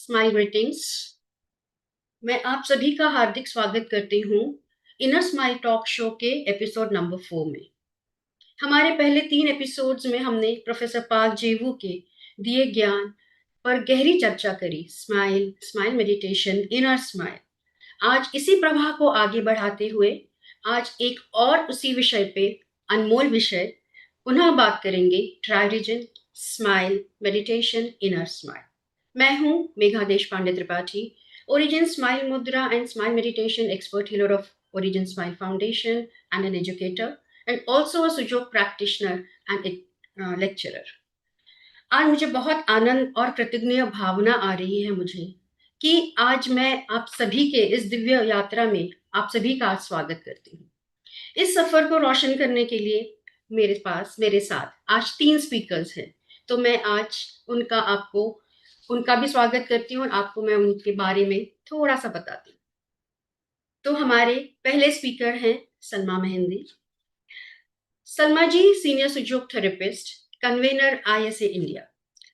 Smile greetings. मैं आप सभी का हार्दिक स्वागत करती हूँ इनर स्माइल टॉक शो के एपिसोड नंबर 4 में। हमारे पहले 3 एपिसोड्स में हमने प्रोफेसर पार्क जेवू के दिए ज्ञान पर गहरी चर्चा करी। Smile, smile meditation, inner smile. आज इसी प्रवाह को आगे बढ़ाते हुए आज एक और उसी विषय पे अनमोल विषय पुनः बात करेंगे। Triorigin, smile meditation, inner smile. मैं हूं Megha Desh Pandey Tripathi, origin smile mudra and smile meditation expert healer of origin smile foundation and an educator and also a Sujok practitioner and lecturer. आज मुझे बहुत आनंद और कृतज्ञ भावना आ रही है मुझे कि आज मैं आप सभी के इस दिव्य यात्रा में आप सभी का स्वागत करती हूँ। इस सफर को रोशन करने के लिए मेरे साथ आज 3 स्पीकर्स हैं। तो मैं आज उनका भी स्वागत करती हूँ और आपको मैं उनके बारे में थोड़ा सा बताती हूँ। तो हमारे पहले स्पीकर हैं Salma Mehndi. Salma ji senior Sujok therapist, convener ISA India.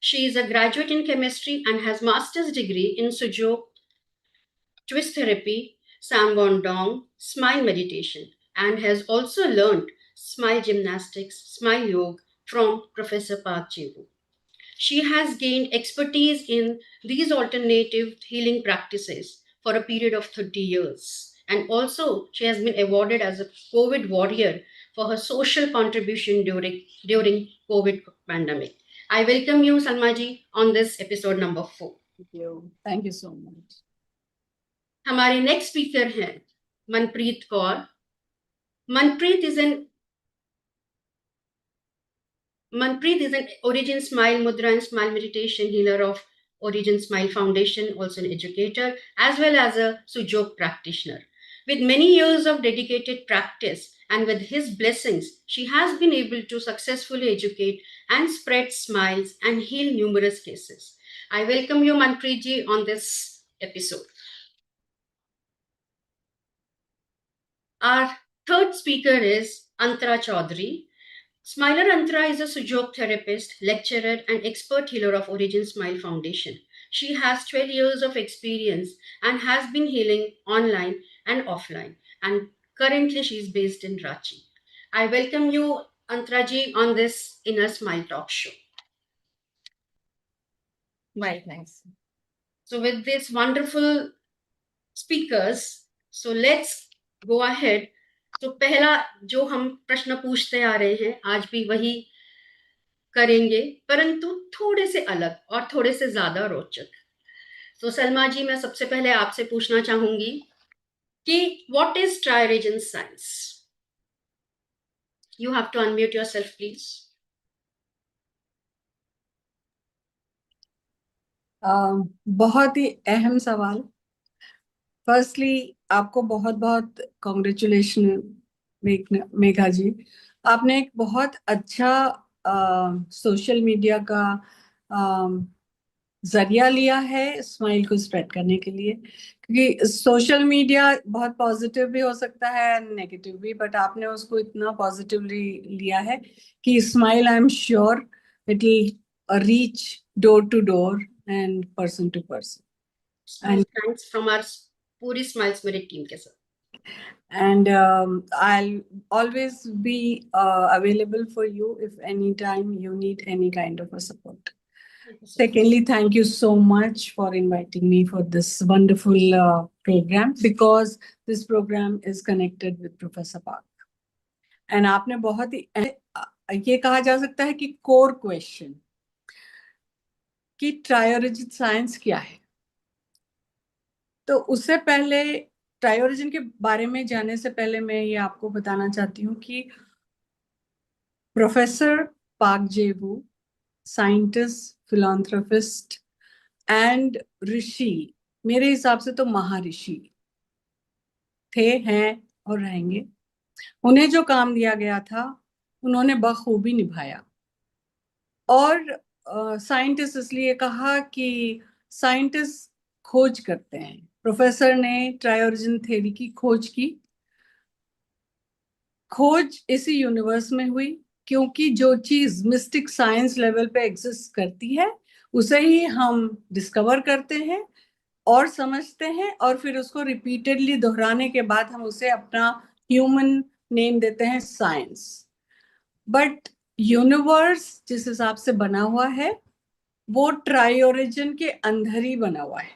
She is a graduate in chemistry and has master's degree in Sujok twist therapy, Samwon Dong, smile meditation, and has also learned smile gymnastics, smile yoga from Professor Park Jiwoo. She has gained expertise in these alternative healing practices for a period of 30 years. And also, she has been awarded as a COVID warrior for her social contribution during COVID pandemic. I welcome you, Salma ji, on this episode number 4. Thank you. Thank you so much. हमारे next speaker हैं Manpreet Kaur. Manpreet is an Origin Smile Mudra and Smile Meditation healer of Origin Smile Foundation, also an educator, as well as a Sujok practitioner. With many years of dedicated practice and with his blessings, she has been able to successfully educate and spread smiles and heal numerous cases. I welcome you, Manpreet ji, on this episode. Our third speaker is Antara Chaudhary. Smiler Antara is a Sujok therapist, lecturer, and expert healer of Origin Smile Foundation. She has 12 years of experience and has been healing online and offline. And currently, she is based in Ranchi. I welcome you, Antara ji, on this Inner Smile Talk Show. Right, nice. So, with these wonderful speakers, so let's go ahead. तो पहला जो हम प्रश्न पूछते आ रहे हैं आज भी वही करेंगे, परंतु थोड़े से अलग और थोड़े से ज्यादा रोचक। तो सलमा जी, मैं सबसे पहले आपसे पूछना चाहूंगी कि what is Triorigin science? You have to unmute yourself please. बहुत ही अहम सवाल। फर्स्टली आपको बहुत बहुत कॉन्ग्रेचुलेशन मेघा जी। आपने एक बहुत अच्छा सोशल मीडिया का जरिया लिया है स्माइल को स्प्रेड करने के लिए, क्योंकि सोशल मीडिया बहुत पॉजिटिव भी हो सकता है, नेगेटिव भी, बट आपने उसको इतना पॉजिटिवली लिया है कि smile, I am sure it will reach door to door and person to person. And thanks from our पूरी स्माइल्स मेरी टीम के साथ। And I'll always be available for you if anytime you need any kind of a support. Secondly, thank you so much for inviting me for this wonderful program, because this program is connected with Professor Park. And आपने बहुत ही ये कहा जा सकता है कि core question कि ट्रायोरिजिन science क्या है। तो उससे पहले, ट्रायोरिजिन के बारे में जानने से पहले मैं ये आपको बताना चाहती हूँ कि प्रोफेसर पार्क जेवू, साइंटिस्ट, फिलांथ्रोपिस्ट एंड ऋषि, मेरे हिसाब से तो महर्षि थे, हैं और रहेंगे। उन्हें जो काम दिया गया था उन्होंने बखूबी निभाया। और साइंटिस्ट इसलिए कहा कि साइंटिस्ट खोज करते हैं। प्रोफेसर ने ट्रायोरिजिन थ्योरी की खोज की। खोज इसी यूनिवर्स में हुई क्योंकि जो चीज मिस्टिक साइंस लेवल पे एग्जिस्ट करती है उसे ही हम डिस्कवर करते हैं और समझते हैं, और फिर उसको रिपीटेडली दोहराने के बाद हम उसे अपना ह्यूमन नेम देते हैं साइंस। बट यूनिवर्स जिस हिसाब से बना हुआ है वो ट्राई ओरिजिन के अंदर ही बना हुआ है।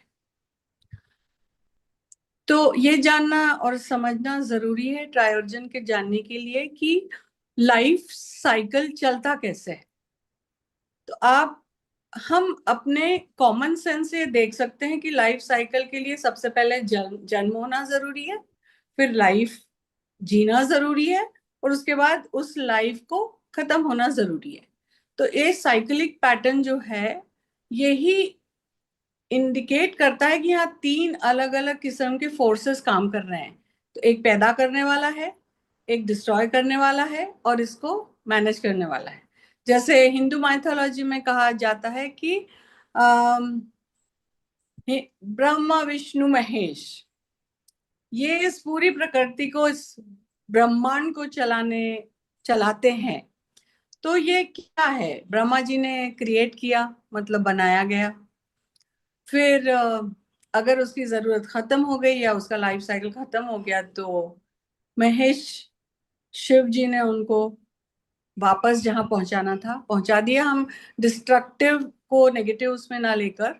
तो ये जानना और समझना जरूरी है ट्राई ओरिजिन के जानने के लिए कि लाइफ साइकिल चलता कैसे है। तो आप हम अपने कॉमन सेंस से देख सकते हैं कि लाइफ साइकिल के लिए सबसे पहले जन्म होना जरूरी है, फिर लाइफ जीना जरूरी है, और उसके बाद उस लाइफ को खत्म होना जरूरी है। तो ये साइकिलिक पैटर्न जो है यही इंडिकेट करता है कि यहाँ तीन अलग अलग किस्म के फोर्सेस काम कर रहे हैं। तो एक पैदा करने वाला है, एक डिस्ट्रॉय करने वाला है, और इसको मैनेज करने वाला है। जैसे हिंदू माइथोलॉजी में कहा जाता है कि अम, ब्रह्मा विष्णु महेश ये इस पूरी प्रकृति को, इस ब्रह्मांड को चलाते हैं। तो ये क्या है, ब्रह्मा जी ने क्रिएट किया, मतलब बनाया गया। फिर अगर उसकी जरूरत खत्म हो गई या उसका लाइफ साइकिल खत्म हो गया तो महेश शिव जी ने उनको वापस जहां पहुंचाना था पहुंचा दिया। हम डिस्ट्रक्टिव को नेगेटिव उसमें ना लेकर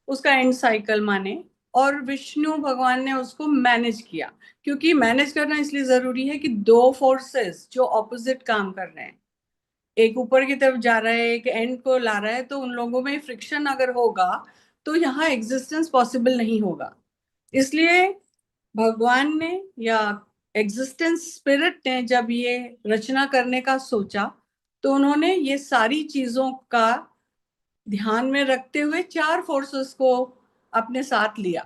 उसका एंड साइकिल माने। और विष्णु भगवान ने उसको मैनेज किया, क्योंकि मैनेज करना इसलिए जरूरी है कि दो फोर्सेस जो ऑपोजिट काम कर रहे हैं, एक ऊपर की तरफ जा रहा है, एक एंड को ला रहा है, तो उन लोगों में फ्रिक्शन अगर होगा तो यहाँ एग्जिस्टेंस पॉसिबल नहीं होगा। इसलिए भगवान ने या एग्जिस्टेंस स्पिरिट ने जब ये रचना करने का सोचा तो उन्होंने ये सारी चीजों का ध्यान में रखते हुए चार फोर्सेस को अपने साथ लिया,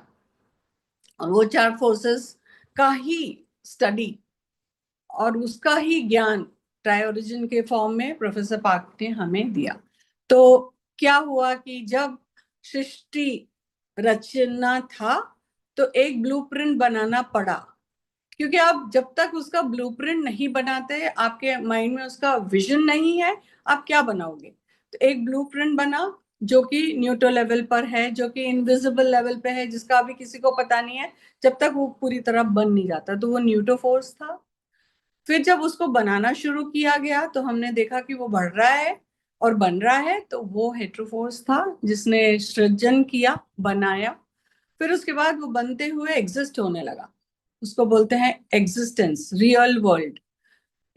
और वो चार फोर्सेस का ही स्टडी और उसका ही ज्ञान ट्राई ओरिजिन के फॉर्म में प्रोफेसर पार्क ने हमें दिया। तो क्या हुआ कि जब सृष्टि रचना था तो एक ब्लूप्रिंट बनाना पड़ा, क्योंकि आप जब तक उसका ब्लूप्रिंट नहीं बनाते, आपके माइंड में उसका विजन नहीं है, आप क्या बनाओगे। तो एक ब्लूप्रिंट बना जो कि न्यूटन लेवल पर है, जो कि इनविजिबल लेवल पे है, जिसका अभी किसी को पता नहीं है जब तक वो पूरी तरह बन नहीं जाता। तो वो न्यूटन फोर्स था। फिर जब उसको बनाना शुरू किया गया तो हमने देखा कि वो बढ़ रहा है और बन रहा है, तो वो हेट्रोफोर्स था जिसने सृजन किया, बनाया। फिर उसके बाद वो बनते हुए एग्जिस्ट होने लगा। उसको बोलते हैं एग्जिस्टेंस, रियल वर्ल्ड।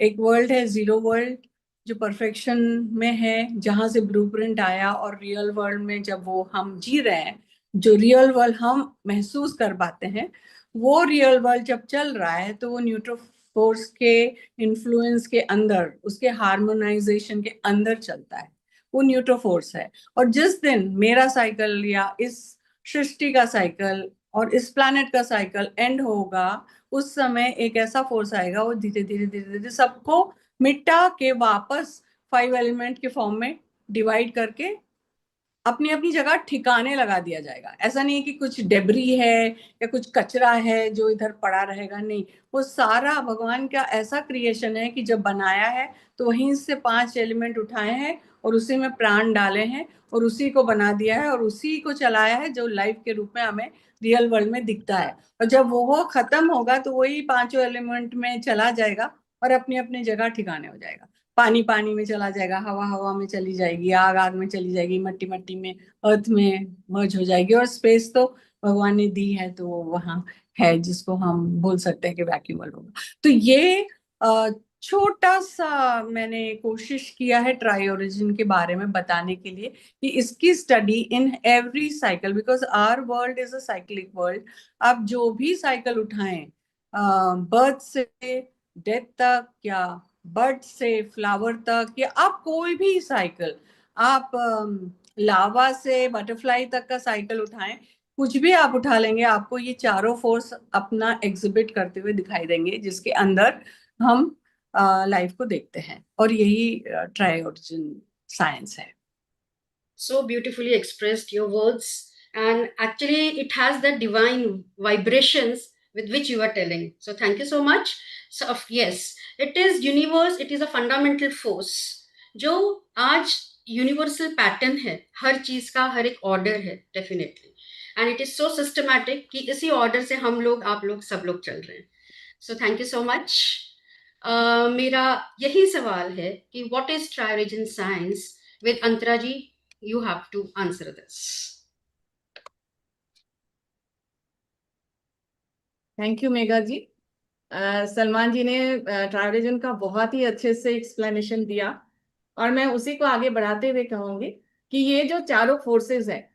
एक वर्ल्ड है जीरो वर्ल्ड जो परफेक्शन में है, जहां से ब्लूप्रिंट आया, और रियल वर्ल्ड में जब वो हम जी रहे हैं, जो रियल वर्ल्ड हम महसूस कर पाते हैं, वो रियल वर्ल्ड जब चल रहा है तो वो न्यूट्रो फोर्स के इन्फ्लुएंस के अंदर, उसके हार्मोनाइजेशन के अंदर चलता है। वो न्यूट्रो फोर्स है। और जिस दिन मेरा साइकिल या इस सृष्टि का साइकिल और इस प्लैनेट का साइकिल एंड होगा, उस समय एक ऐसा फोर्स आएगा, वो धीरे धीरे धीरे धीरे सबको मिटा के वापस 5 एलिमेंट के फॉर्म में डिवाइड करके अपनी अपनी जगह ठिकाने लगा दिया जाएगा। ऐसा नहीं है कि कुछ डेबरी है या कुछ कचरा है जो इधर पड़ा रहेगा, नहीं। वो सारा भगवान का ऐसा क्रिएशन है कि जब बनाया है तो वहीं से 5 एलिमेंट उठाए हैं और उसी में प्राण डाले हैं और उसी को बना दिया है और उसी को चलाया है जो लाइफ के रूप में हमें रियल वर्ल्ड में दिखता है। और जब वो खत्म होगा तो वही 5 एलिमेंट में चला जाएगा और अपनी अपनी जगह ठिकाने हो जाएगा। पानी पानी में चला जाएगा, हवा हवा में चली जाएगी, आग आग में चली जाएगी, मट्टी मट्टी में, अर्थ में मर्ज हो जाएगी। और स्पेस तो भगवान ने दी है तो वो वहां है, जिसको हम बोल सकते हैं कि वैक्यूम वर्ल्ड होगा। तो ये छोटा सा मैंने कोशिश किया है ट्राई ओरिजिन के बारे में बताने के लिए कि इसकी study in every cycle, because our world is a cyclic world. आप जो भी साइकिल उठाएं, बर्थ से डेथ तक, या बर्ड से फ्लावर तक, या आप कोई भी साइकिल, आप लावा से बटरफ्लाई तक का साइकिल उठाएं, कुछ भी आप उठा लेंगे, आपको ये चारों फोर्स अपना एग्जिबिट करते हुए दिखाई देंगे, जिसके अंदर हम लाइफ को देखते हैं। और यही ट्राई ओरिजिन साइंस है। So beautifully expressed your words, and actually it has the divine vibrations with which you are telling. So thank you so much. So yes, it is universe, it is a fundamental force जो आज universal pattern है, हर चीज का हर एक order है definitely, and it is so systematic कि इसी order से हम लोग, आप लोग, सब लोग चल रहे हैं. So thank you so much. मेरा यही सवाल है कि what is Triorigin science. With Antara ji, you have to answer this. Thank you Megha ji. Salman ji ने ट्रायोरिजन का बहुत ही अच्छे से एक्सप्लेनेशन दिया, और मैं उसी को आगे बढ़ाते हुए कहूंगी कि ये जो चारों फोर्सेस है,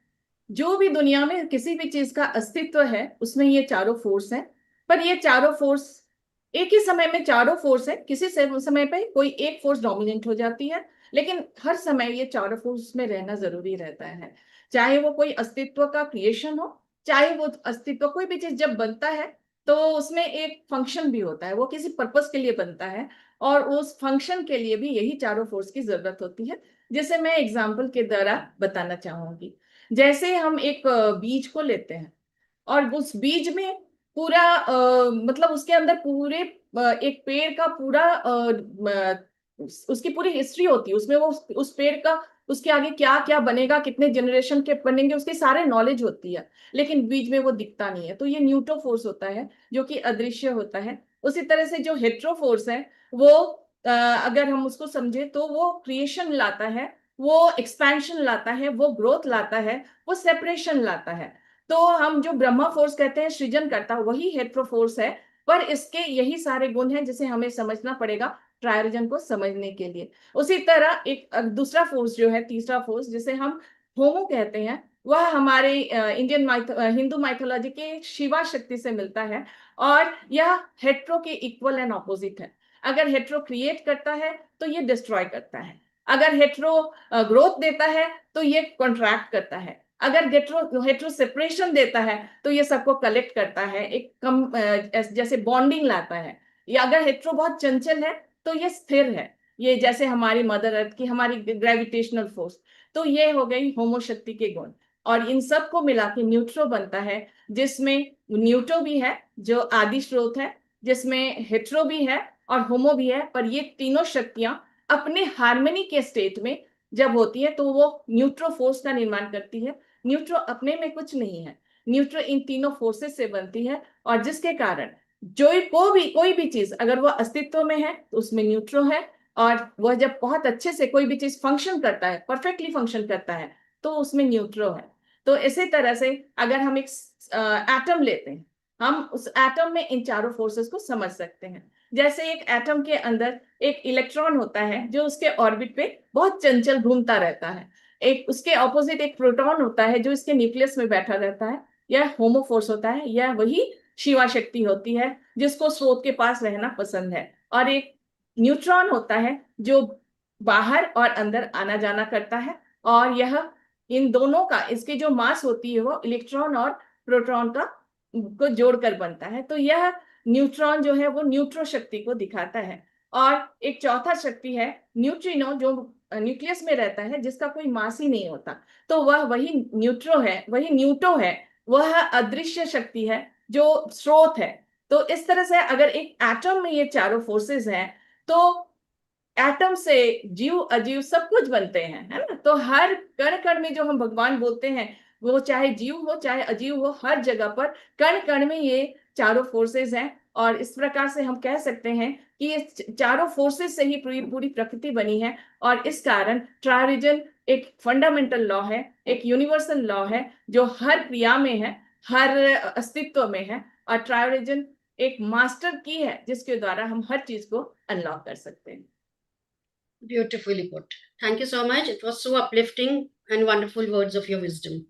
जो भी दुनिया में किसी भी चीज का अस्तित्व है उसमें ये चारों फोर्स हैं. पर ये चारों फोर्स एक ही समय में चारों फोर्स है, किसी समय पे कोई एक फोर्स डोमिनेंट हो जाती है, लेकिन हर समय ये चारों फोर्स में रहना जरूरी रहता है. चाहे वो कोई अस्तित्व का क्रिएशन हो, चाहे वो अस्तित्व, कोई भी चीज जब बनता है तो उसमें एक फंक्शन भी होता है, वो किसी पर्पस के लिए बनता है, और उस फंक्शन के लिए भी यही चारों फोर्स की जरूरत होती है. जैसे मैं एग्जाम्पल के द्वारा बताना चाहूंगी. जैसे हम एक बीज को लेते हैं, और उस बीज में पूरा मतलब उसके अंदर पूरे एक पेड़ का पूरा उसकी पूरी हिस्ट्री होती है, उसमें वो उस पेड़ का, उसके आगे क्या क्या बनेगा, कितने जनरेशन के बनेंगे, उसकी सारे नॉलेज होती है, लेकिन बीज में वो दिखता नहीं है. तो ये न्यूट्रो फोर्स होता है जो कि अदृश्य होता है. उसी तरह से जो हेट्रो फोर्स है वो अगर हम उसको समझे तो वो क्रिएशन लाता है, वो एक्सपेंशन लाता है, वो ग्रोथ लाता है, वो सेपरेशन लाता है. तो हम जो ब्रह्मा फोर्स कहते हैं सृजन करता, वही हेट्रो फोर्स है. पर इसके यही सारे गुण हैं जिसे हमें समझना पड़ेगा ट्रायोरिजन को समझने के लिए. उसी तरह एक दूसरा फोर्स जो है, तीसरा फोर्स जिसे हम होमो कहते हैं, वह हमारे हिंदू माइथोलॉजी के शिवा शक्ति से मिलता है, और यह हेट्रो के इक्वल एंड ऑपोजिट है. अगर हेट्रो क्रिएट करता है तो ये डिस्ट्रॉय करता है. अगर हेट्रो ग्रोथ देता है तो ये कॉन्ट्रैक्ट करता है. अगर हेट्रो सेपरेशन देता है तो ये सबको कलेक्ट करता है, एक कम जैसे बॉन्डिंग लाता है. या अगर हेट्रो बहुत चंचल है तो ये स्थिर है, ये जैसे हमारी मदर अर्थ की, हमारी ग्रेविटेशनल फोर्स. तो ये हो गई होमो शक्ति के गुण. और इन सब को मिला के न्यूट्रो बनता है, जिसमें न्यूट्रो भी है जो आदि स्रोत है, जिसमें हेट्रो भी है और होमो भी है. पर ये तीनों शक्तियां अपने हार्मनी के स्टेट में जब होती है तो वो न्यूट्रो फोर्स का निर्माण करती है. न्यूट्रो अपने में कुछ नहीं है, न्यूट्रो इन तीनों फोर्सेस से बनती है, और जिसके कारण जो कोई भी चीज अगर वो अस्तित्व में है तो उसमें न्यूट्रो है, और वह जब बहुत अच्छे से कोई भी चीज फंक्शन करता है, परफेक्टली फंक्शन करता है, तो उसमें न्यूट्रो है. तो इसी तरह से अगर हम एक एटम लेते हैं, हम उस एटम में इन चारों फोर्सेस को समझ सकते हैं. जैसे एक एटम के अंदर एक इलेक्ट्रॉन होता है जो उसके ऑर्बिट पे बहुत चंचल घूमता रहता है. एक उसके ऑपोजिट एक प्रोटॉन होता है जो इसके न्यूक्लियस में बैठा रहता है. यह होमो फोर्स होता है, यह वही शिवा शक्ति होती है जिसको स्रोत के पास रहना पसंद है. और एक न्यूट्रॉन होता है जो बाहर और अंदर आना जाना करता है, और यह इन दोनों का, इसकी जो मास होती है वो इलेक्ट्रॉन और प्रोटॉन का को जोड़कर बनता है. तो यह न्यूट्रॉन जो है वो न्यूट्रो शक्ति को दिखाता है. और एक चौथा शक्ति है न्यूट्रिनो, जो न्यूक्लियस में रहता है, जिसका कोई मास ही नहीं होता. तो वह वही न्यूट्रो है, वही न्यूटो है, वह अदृश्य शक्ति है जो स्रोत है. तो इस तरह से अगर एक एटम में ये चारों फोर्सेस हैं तो एटम से जीव अजीव सब कुछ बनते हैं, है ना. तो हर कण कण में जो हम भगवान बोलते हैं, वो चाहे जीव हो चाहे अजीव हो, हर जगह पर कण कण में ये चारों फोर्सेस हैं. और इस प्रकार से हम कह सकते हैं कि ये चारों फोर्सेस से ही पूरी पूरी प्रकृति बनी है. और इस कारण ट्रायोरिजन एक फंडामेंटल लॉ है, एक यूनिवर्सल लॉ है जो हर क्रिया में है, हर अस्तित्व में है. और ट्रायोरिजन एक मास्टर की है जिसके द्वारा हम हर चीज को अनलॉक कर सकते हैं. Beautifully put. Thank you so much. It was so uplifting and wonderful words of your wisdom.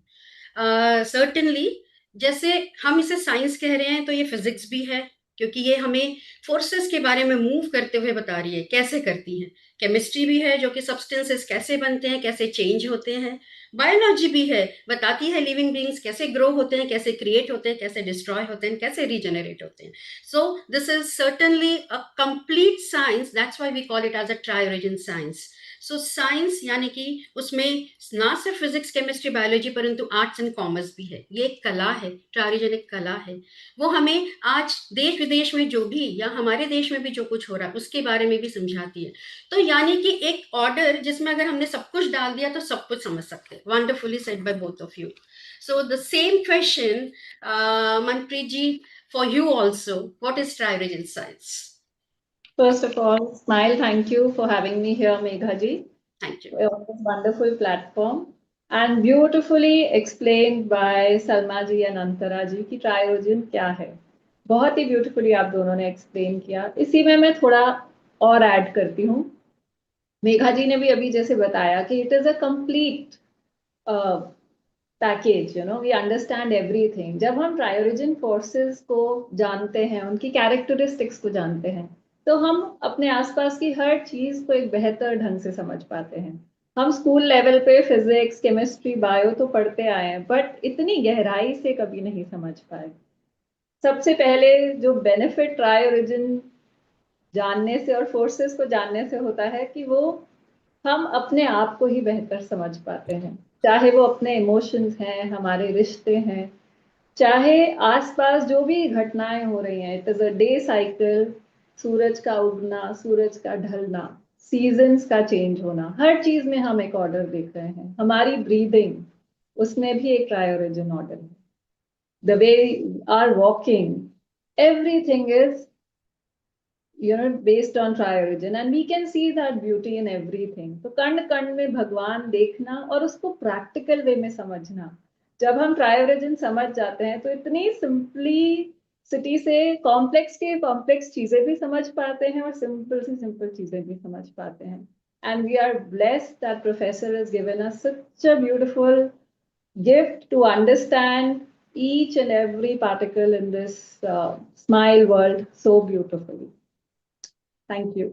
Certainly, जैसे हम इसे साइंस कह रहे हैं तो ये फिजिक्स भी है, क्योंकि ये हमें फोर्सेस के बारे में मूव करते हुए बता रही है, कैसे करती हैं. केमिस्ट्री भी है जो कि सब्सटेंसेस कैसे बनते हैं, कैसे चेंज होते हैं. बायोलॉजी भी है, बताती है लिविंग बींग्स कैसे ग्रो होते हैं, कैसे क्रिएट होते हैं, कैसे डिस्ट्रॉय होते हैं, कैसे रीजनरेट होते हैं. So this is certainly a complete science. That's why we call it as a tri-origin science. So science यानी कि उसमें ना सिर्फ फिजिक्स, केमिस्ट्री, बायोलॉजी, परंतु आर्ट्स एंड कॉमर्स भी है. ये एक कला है, ट्रायोरिजन एक कला है. वो हमें आज देश विदेश में जो भी या हमारे देश में भी जो कुछ हो रहा है उसके बारे में भी समझाती है। तो यानी कि एक ऑर्डर जिसमें अगर हमने सब कुछ डाल दिया तो सब कुछ समझ सकते हैं। Wonderfully said by both of you. So the same question, Manpreet ji, for you also, what is TriRegen Science? First of all, Smile, thank you for having me here, Megha ji. Thank you. On this wonderful platform and beautifully explained by Salma ji and Antara ji कि ट्रायोजन क्या है। बहुत ही beautifully आप दोनों ने explain किया। इसी में मैं थोड़ा और ऐड करती हूँ। मेघा जी ने भी अभी जैसे बताया कि it is a complete package, you know, we understand everything. जब हम ट्रायोरिजिन फोर्सेस को जानते हैं, उनकी कैरेक्टरिस्टिक्स को जानते हैं, तो हम अपने आसपास की हर चीज को एक बेहतर ढंग से समझ पाते हैं। हम स्कूल लेवल पे फिजिक्स, केमिस्ट्री, बायो तो पढ़ते आए हैं, बट इतनी गहराई से कभी नहीं समझ पाए। सबसे पहले जो बेनिफिट ट्रायोरिजिन जानने से और फोर्सेस को जानने से होता है कि वो हम अपने आप को ही बेहतर समझ पाते हैं, चाहे वो अपने इमोशंस हैं, हमारे रिश्ते हैं, चाहे आसपास जो भी घटनाएं हो रही हैं। It is a day cycle, सूरज का उगना, सूरज का ढलना, सीजन्स का चेंज होना, हर चीज में हम एक ऑर्डर देख रहे हैं। हमारी ब्रीदिंग, उसमें भी एक ट्रायोरिजिन ऑर्डर है। The way are walking, everything is, you know, based on triorigin, and we can see that beauty in everything. तो कण कण में भगवान देखना और उसको प्रैक्टिकल वे में समझना। जब हम ट्रायोरिजिन समझ जाते हैं तो इतनी सिंपलिसिटी से कॉम्प्लेक्स के कॉम्प्लेक्स चीजें भी समझ पाते हैं और सिंपल से सिंपल चीजें भी समझ पाते हैं। And we are blessed that professor has given us such a beautiful gift to understand each and every particle in this smile world so beautifully. Thank you.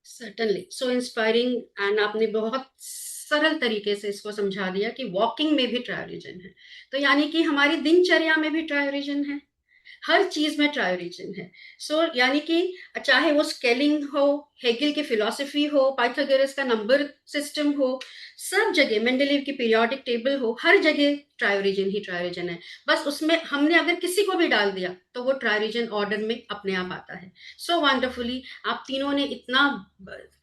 Certainly, so inspiring, and आपने बहुत सरल तरीके से इसको समझा दिया कि walking में भी ट्रायोरिजन है। तो यानी कि हमारी दिनचर्या में भी ट्रायोरिजन है, हर चीज में ट्रायोरिजन है। सो यानी कि चाहे वो स्केलिंग हो, हेगल की फिलॉसफी हो, पाइथागोरस का नंबर सिस्टम हो, सब जगह मेंडलीव की पीरियोडिक टेबल हो, हर जगह ट्रायोरिजन ही ट्रायोरिजन है। बस उसमें हमने अगर किसी को भी डाल दिया तो वो ट्रायोरिजन ऑर्डर में अपने आप आता है। सो वंडरफुली आप तीनों ने इतना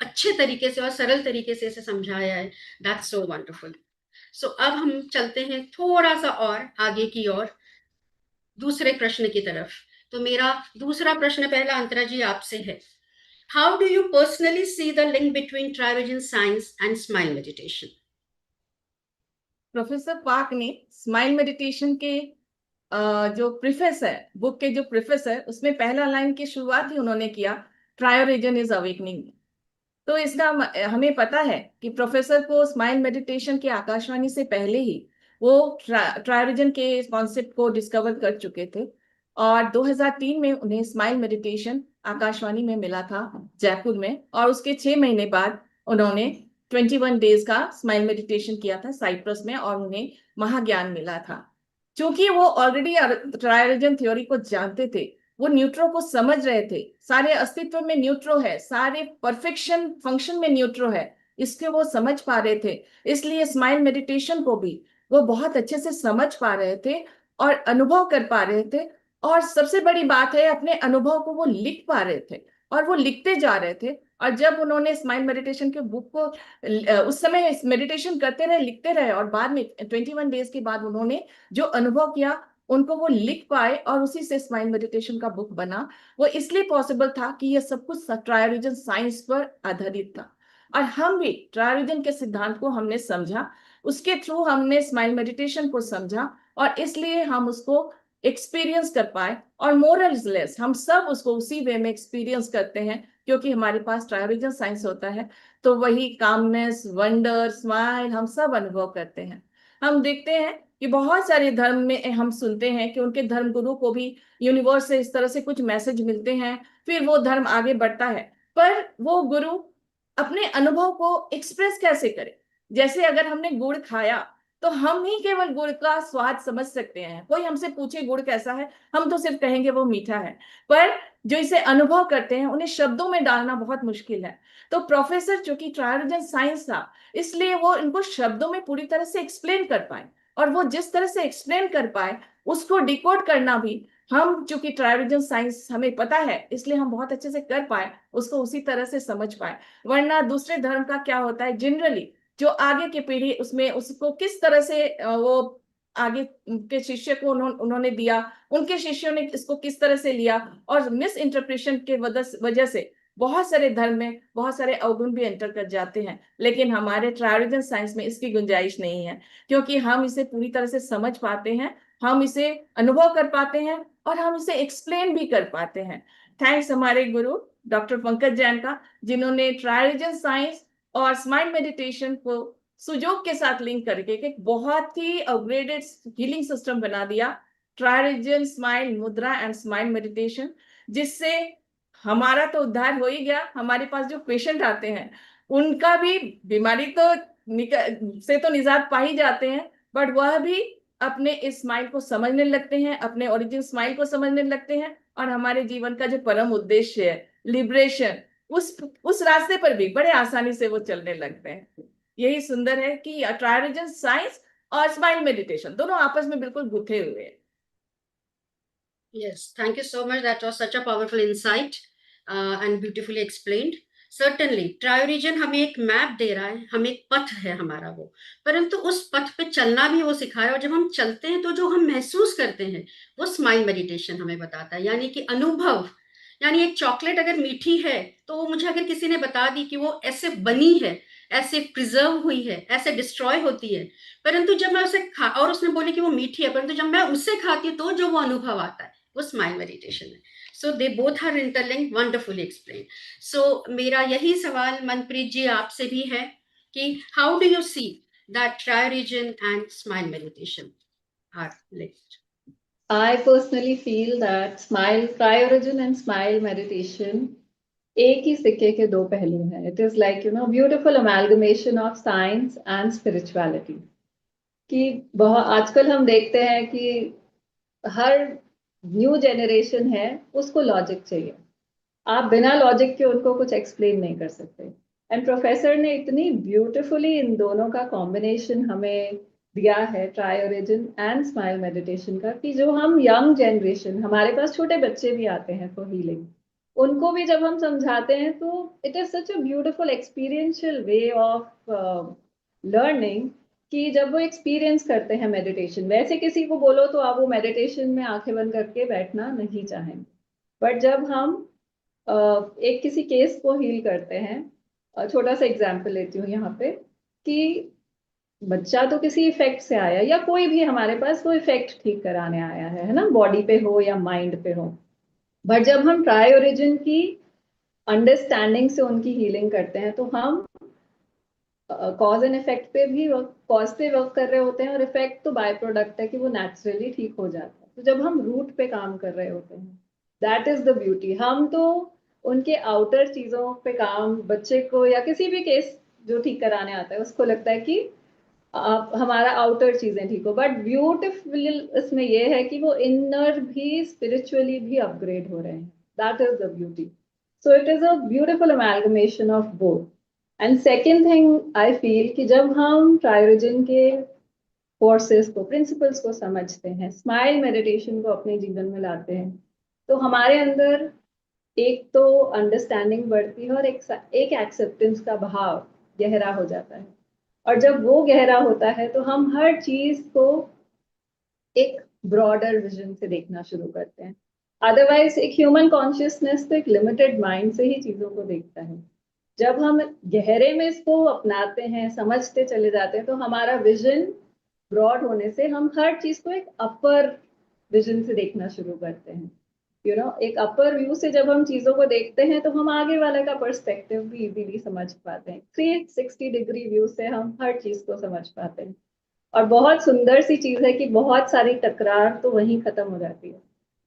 अच्छे तरीके से और सरल तरीके से इसे समझाया है। That's so wonderful. सो अब हम चलते हैं थोड़ा सा और आगे की ओर, दूसरे प्रश्न की तरफ। तो मेरा दूसरा प्रश्न पहला अंतरा जी आपसे है। How do you personally see the link between Triorigin science and smile meditation? Professor Park ने स्माइल मेडिटेशन के जो प्रीफेस है, बुक के जो प्रीफेस है, उसमें पहला लाइन की शुरुआत ही उन्होंने किया, ट्रायोरिजन इज अवेकनिंग। तो इसका हमें पता है कि प्रोफेसर को स्माइल मेडिटेशन के आकाशवाणी से पहले ही वो ट्रायोरिजन के कॉन्सेप्ट को डिस्कवर कर चुके थे, और 2003 में उन्हें स्माइल मेडिटेशन आकाशवाणी में मिला था जयपुर में, और उसके 6 महीने बाद उन्होंने 21 डेज का स्माइल मेडिटेशन किया था साइप्रस में, और उन्हें महाज्ञान मिला था। क्योंकि वो ऑलरेडी ट्रायोरिजन थ्योरी को जानते थे, वो न्यूट्रो को समझ रहे थे, सारे अस्तित्व में न्यूट्रो है, सारे परफेक्शन फंक्शन में न्यूट्रो है, इसके वो समझ पा रहे थे। इसलिए स्माइल मेडिटेशन को भी वो बहुत अच्छे से समझ पा रहे थे और अनुभव कर पा रहे थे। और सबसे बड़ी बात है, अपने अनुभव को वो लिख पा रहे थे और वो लिखते जा रहे थे। और जब उन्होंने स्माइल मेडिटेशन के बुक को उस समय मेडिटेशन करते रहे, लिखते रहे, और बाद में 21 डेज के बाद उन्होंने जो अनुभव किया उनको वो लिख पाए, और उसी से स्माइल मेडिटेशन का बुक बना। वो इसलिए पॉसिबल था कि ये सब कुछ ट्रायोरिजन साइंस पर आधारित था, और हम भी ट्रायोरिजन के सिद्धांत को हमने समझा, उसके थ्रू हमने स्माइल मेडिटेशन को समझा, और इसलिए हम उसको एक्सपीरियंस कर पाए। और मोरलेस हम सब उसको उसी वे में एक्सपीरियंस करते हैं, क्योंकि हमारे पास ट्रायोरिजन साइंस होता है, तो वही कामनेस, वंडर, स्माइल हम सब अनुभव करते हैं। हम देखते हैं कि बहुत सारे धर्म में हम सुनते हैं कि उनके धर्म गुरु को भी यूनिवर्स से इस तरह से कुछ मैसेज मिलते हैं, फिर वो धर्म आगे बढ़ता है। पर वो गुरु अपने अनुभव को एक्सप्रेस कैसे करे? जैसे अगर हमने गुड़ खाया तो हम ही केवल गुड़ का स्वाद समझ सकते हैं। कोई हमसे पूछे गुड़ कैसा है, हम तो सिर्फ कहेंगे वो मीठा है, पर जो इसे अनुभव करते हैं उन्हें शब्दों में डालना बहुत मुश्किल है। तो प्रोफेसर, जो कि ट्रायोरिजन साइंस था, इसलिए वो इनको शब्दों में पूरी तरह से एक्सप्लेन कर पाए, और वो जिस तरह से एक्सप्लेन कर पाए उसको डिकोड करना भी हम चूंकि ट्राइविजन साइंस हमें पता है, इसलिए हम बहुत अच्छे से कर पाए, उसको उसी तरह से समझ पाए। वरना दूसरे धर्म का क्या होता है, जनरली जो आगे की पीढ़ी उसमें उसको किस तरह से वो आगे के शिष्य को उन्होंने दिया, उनके शिष्यों ने इसको किस तरह से लिया, और मिस इंटरप्रिटेशन के वजह से बहुत सारे धर्म में बहुत सारे अवगुण भी एंटर कर जाते हैं। लेकिन हमारे ट्राइविजन साइंस में इसकी गुंजाइश नहीं है, क्योंकि हम इसे पूरी तरह से समझ पाते हैं, हम इसे अनुभव कर पाते हैं, और हम इसे एक्सप्लेन भी कर पाते हैं। थैंक्स हमारे गुरु डॉक्टर पंकज जैन का, जिन्होंने ट्राइविजन साइंस और स्माइल मेडिटेशन को सुजोग के साथ लिंक करके एक बहुत ही अपग्रेडेड हीलिंग सिस्टम बना दिया, ट्राइविजन smile mudra and smile meditation, जिससे हमारा तो उद्धार हो ही गया, हमारे पास जो पेशेंट आते हैं उनका भी बीमारी तो से तो निजात पा ही जाते हैं, बट वह भी अपने इस स्माइल को समझने लगते हैं, अपने ओरिजिन स्माइल को समझने लगते हैं, और हमारे जीवन का जो परम उद्देश्य है लिबरेशन, उस रास्ते पर भी बड़े आसानी से वो चलने लगते हैं। यही सुंदर है कि ट्राइविजन साइंस और स्माइल मेडिटेशन दोनों आपस में बिल्कुल गुथे हुए हैं। Yes, thank you so much. That was such a powerful insight and beautifully explained. Certainly, ट्रायोरिजन हमें एक मैप दे रहा है, हमें एक पथ है हमारा वो, परंतु उस पथ पे चलना भी वो सिखा रहा है, और जब हम चलते हैं तो जो हम महसूस करते हैं वो स्माइल मेडिटेशन हमें बताता है, यानी कि अनुभव। यानी एक चॉकलेट अगर मीठी है तो वो मुझे अगर किसी ने बता दी कि वो ऐसे बनी है, ऐसे प्रिजर्व हुई है, ऐसे डिस्ट्रॉय होती है, परंतु जब मैं उसे खा और उसने बोली कि वो मीठी है, परंतु जब मैं उसे खाती हूँ तो जो वो अनुभव आता है वो स्माइल मेडिटेशन है। So they both are interlinked, wonderfully explain. So मेरा यही सवाल मनप्रीत जी आपसे भी है कि how do you see that Triorigin and smile meditation are linked? I personally feel that smile, cryorigin and smile meditation एक ही सिक्के के दो पहलू हैं. It is like, you know, beautiful amalgamation of science and spirituality. कि बहुत आजकल हम देखते हैं कि हर न्यू जनरेशन है उसको लॉजिक चाहिए. आप बिना लॉजिक के उनको कुछ एक्सप्लेन नहीं कर सकते. एंड प्रोफेसर ने इतनी ब्यूटिफुली इन दोनों का कॉम्बिनेशन हमें दिया है, ट्रायोरिजन एंड स्माइल मेडिटेशन का, कि जो हम यंग जनरेशन, हमारे पास छोटे बच्चे भी आते हैं फॉर हीलिंग, उनको भी जब हम समझाते हैं तो it is such a beautiful experiential way of learning, कि जब वो एक्सपीरियंस करते हैं मेडिटेशन. वैसे किसी को बोलो तो आप वो मेडिटेशन में आंखें बंद करके बैठना नहीं चाहेंगे, बट जब हम एक किसी केस को हील करते हैं, छोटा सा एग्जाम्पल लेती हूँ यहाँ पे, कि बच्चा तो किसी इफेक्ट से आया, या कोई भी हमारे पास वो इफेक्ट ठीक कराने आया है ना, बॉडी पे हो या माइंड पे हो, बट जब हम ट्राई ओरिजिन की अंडरस्टैंडिंग से उनकी हीलिंग करते हैं तो हम कॉज एंड इफेक्ट पे भी कॉज पे वर्क कर रहे होते हैं, और इफेक्ट तो बाय प्रोडक्ट है कि वो नेचुरली ठीक हो जाता है. तो जब हम रूट पे काम कर रहे होते हैं, दैट इज द ब्यूटी. हम तो उनके आउटर चीजों पे काम, बच्चे को या किसी भी केस जो ठीक कराने आता है उसको लगता है कि हमारा आउटर चीजें ठीक हो, बट ब्यूटिफुल इसमें ये है कि वो इनर भी स्पिरिचुअली भी अपग्रेड हो रहे हैं. That is the beauty. So it is a beautiful amalgamation of both. And second thing I feel कि जब हम ट्रायोरिजन के फोर्सेस को, प्रिंसिपल्स को समझते हैं, स्माइल मेडिटेशन को अपने जीवन में लाते हैं, तो हमारे अंदर एक तो अंडरस्टैंडिंग बढ़ती है, और एक एक्सेप्टेंस का भाव गहरा हो जाता है. और जब वो गहरा होता है तो हम हर चीज को एक ब्रॉडर विजन से देखना शुरू करते हैं. अदरवाइज एक ह्यूमन कॉन्शियसनेस तो एक लिमिटेड माइंड से ही चीजों को देखता है. जब हम गहरे में इसको अपनाते हैं, समझते चले जाते हैं, तो हमारा विजन ब्रॉड होने से हम हर चीज को एक अपर विजन से देखना शुरू करते हैं. यू नो, एक अपर व्यू से जब हम चीजों को देखते हैं तो हम आगे वाले का पर्सपेक्टिव भी इजीली समझ पाते हैं. 360 डिग्री व्यू से हम हर चीज को समझ पाते हैं. और बहुत सुंदर सी चीज है कि बहुत सारी टकरार तो वहीं खत्म हो जाती है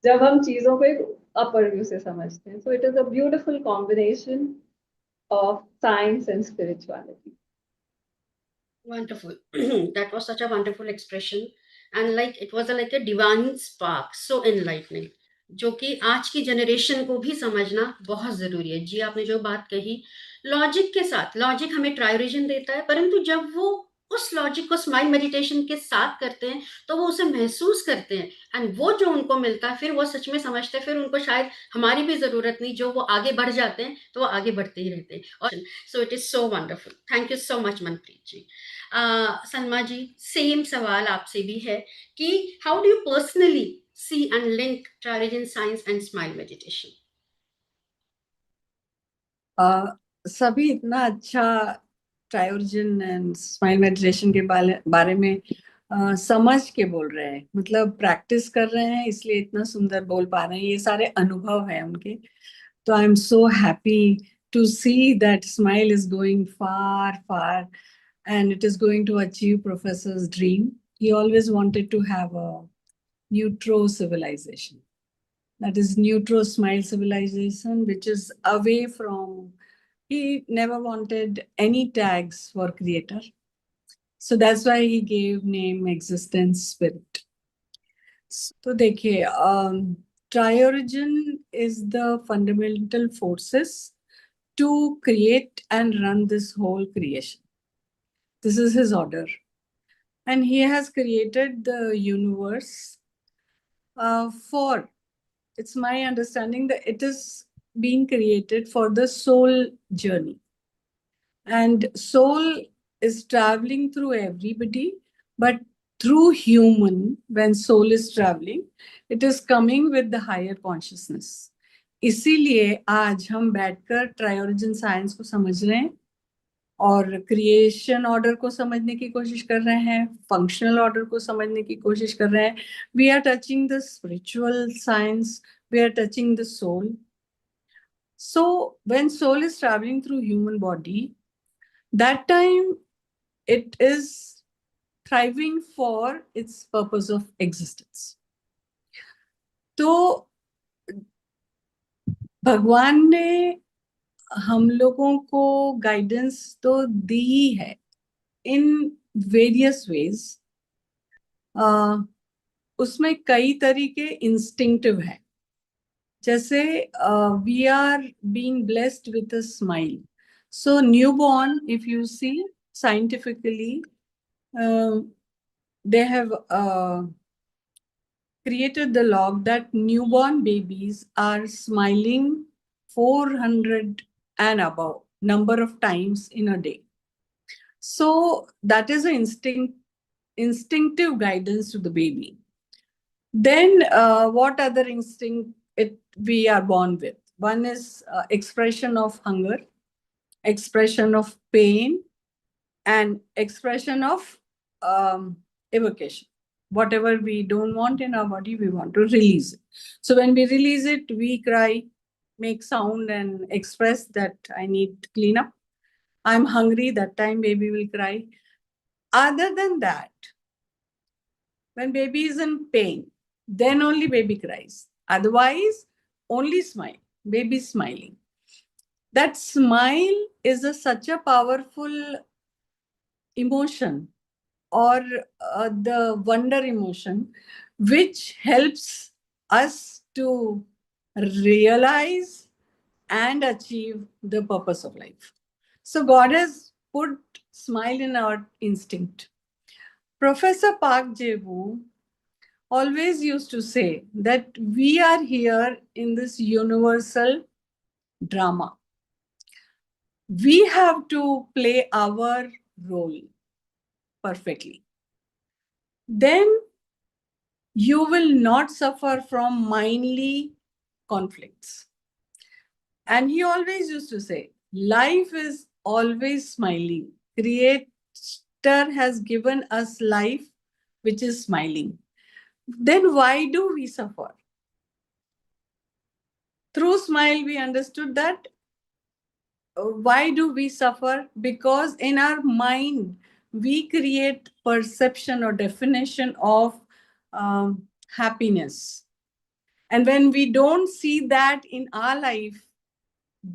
जब हम चीजों को एक अपर व्यू से समझते हैं. सो it is a beautiful combination of science and spirituality. Wonderful. That was such a wonderful expression, and like it was like a divine spark, so enlightening, जो कि आज की जनरेशन को भी समझना बहुत जरूरी है. जी आपने जो बात कही, लॉजिक के साथ, लॉजिक हमें ट्रायोरिजन देता है, परंतु जब वो उस लॉजिक को स्माइल मेडिटेशन के साथ करते हैं, तो वो उसे महसूस करते हैं, एंड वो जो उनको मिलता है फिर वो सच में समझते हैं, फिर उनको शायद हमारी भी ज़रूरत नहीं, जो वो आगे बढ़ जाते हैं, तो वो आगे बढ़ते ही रहते हैं। और so it is so wonderful. Thank you so much Manpreet ji. Salma ji, same सवाल आपसे भी है कि how do you personally see and link Triorigin science and smile meditation? सभी इतना अच्छा ट्रायोर्जिन एंड स्माइल मेडिटेशन के बारे में समझ के बोल रहे हैं, मतलब प्रैक्टिस कर रहे हैं इसलिए इतना सुंदर बोल पा रहे हैं। ये सारे अनुभव हैं उनके। तो I am so happy to see that smile is going far far and it is going to achieve Professor's dream. He always wanted to have a neutro civilization. That is neutro smile civilization, which is away from, he never wanted any tags for creator. So that's why he gave name existence spirit. So देखिए, Triorigin is the fundamental forces to create and run this whole creation. This is his order. And he has created the universe for, it's my understanding that it is being created for the soul journey. And soul is traveling through everybody, but through human, when soul is traveling, it is coming with the higher consciousness. इसीलिए आज हम बैठकर ट्रायोरिजिन science को समझ रहे हैं और creation order को समझने की कोशिश कर रहे हैं, फंक्शनल ऑर्डर को समझने की कोशिश कर रहे हैं। We are touching the spiritual science, we are touching the soul. So when soul is traveling through human body, that time it is thriving for its purpose of existence. तो भगवान ने हम लोगों को गाइडेंस तो दी ही है in various ways. उसमें कई तरीके इंस्टिंक्टिव है, जैसे we are being blessed with a smile. So newborn, if you see scientifically, they have created the log that newborn babies are smiling 400 and above number of times in a day. So that is an instinctive guidance to the baby. Then what other instinct we are born with? One is expression of hunger, expression of pain, and expression of evocation. Whatever we don't want in our body, we want to release it. So when we release it, we cry, make sound, and express that I need cleanup. I'm hungry, that time baby will cry. Other than that, when baby is in pain, then only baby cries. Otherwise, only smile. Baby smiling. That smile is such a powerful emotion, or the wonder emotion, which helps us to realize and achieve the purpose of life. So God has put smile in our instinct. Professor Park Jae-woo always used to say that we are here in this universal drama. We have to play our role perfectly. Then you will not suffer from mindly conflicts. And he always used to say, life is always smiling. Creator has given us life which is smiling. Then why do we suffer? Through smile, we understood that why do we suffer? Because in our mind, we create perception or definition of happiness. And when we don't see that in our life,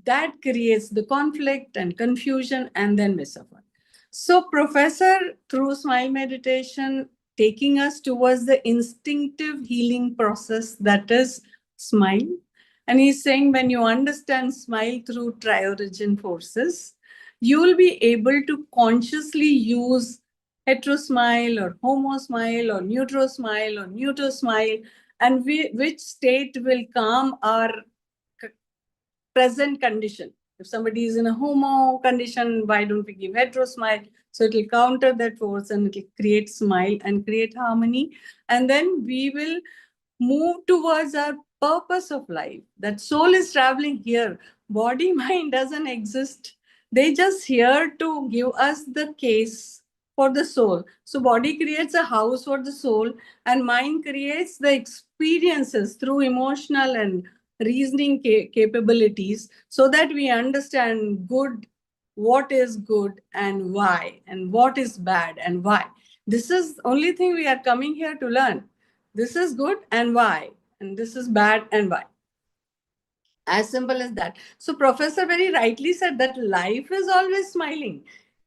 that creates the conflict and confusion, and then we suffer. So Professor, through smile meditation, taking us towards the instinctive healing process that is smile. And he's saying when you understand smile through triorigin forces, you will be able to consciously use hetero smile or homo smile or neutral smile or neuter smile, and which state will calm our present condition. If somebody is in a homo condition, why don't we give hetero smile? So it will counter that force and it will create smile and create harmony. And then we will move towards our purpose of life. That soul is traveling here. Body, mind doesn't exist. They just here to give us the case for the soul. So body creates a house for the soul, and mind creates the experiences through emotional and reasoning capabilities, so that we understand good, what is good and why, and what is bad and why. This is only thing we are coming here to learn. This is good and why, and this is bad and why. As simple as that. So Professor very rightly said that life is always smiling.